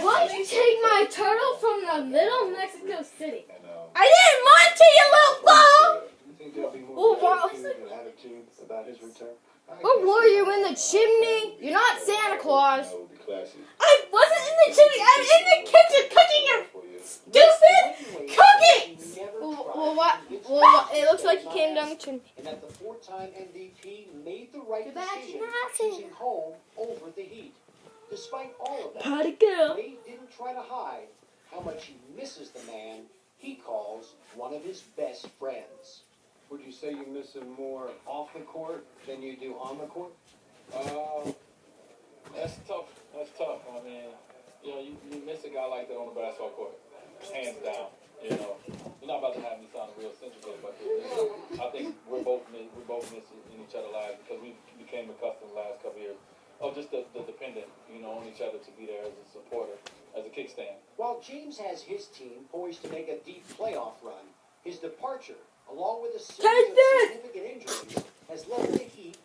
Why'd you take my turtle from the middle of Mexico City? I didn't want to, you little fool! What were you in the chimney? You're not Santa Claus. I wasn't in the chimney. I'm in the kitchen cooking your stupid cookies. Well, it looks like you came down the chimney. And that the four-time MVP made the right Too bad decision, you're not choosing home over the Heat. Despite all of that, Party girl. Wade didn't try to hide how much he misses the man he calls one of his best friends. Would you say you miss him more off the court than you do on the court? That's tough. That's tough. I mean, you miss a guy like that on the basketball court, hands down. You're not about to have me sound real sensitive, but I think we're both missing in each other's lives because we became accustomed the last couple of years of just the dependent, on each other to be there as a supporter, as a kickstand. While James has his team poised to make a deep playoff run, his departure, along with a series of significant injuries, has left the Heat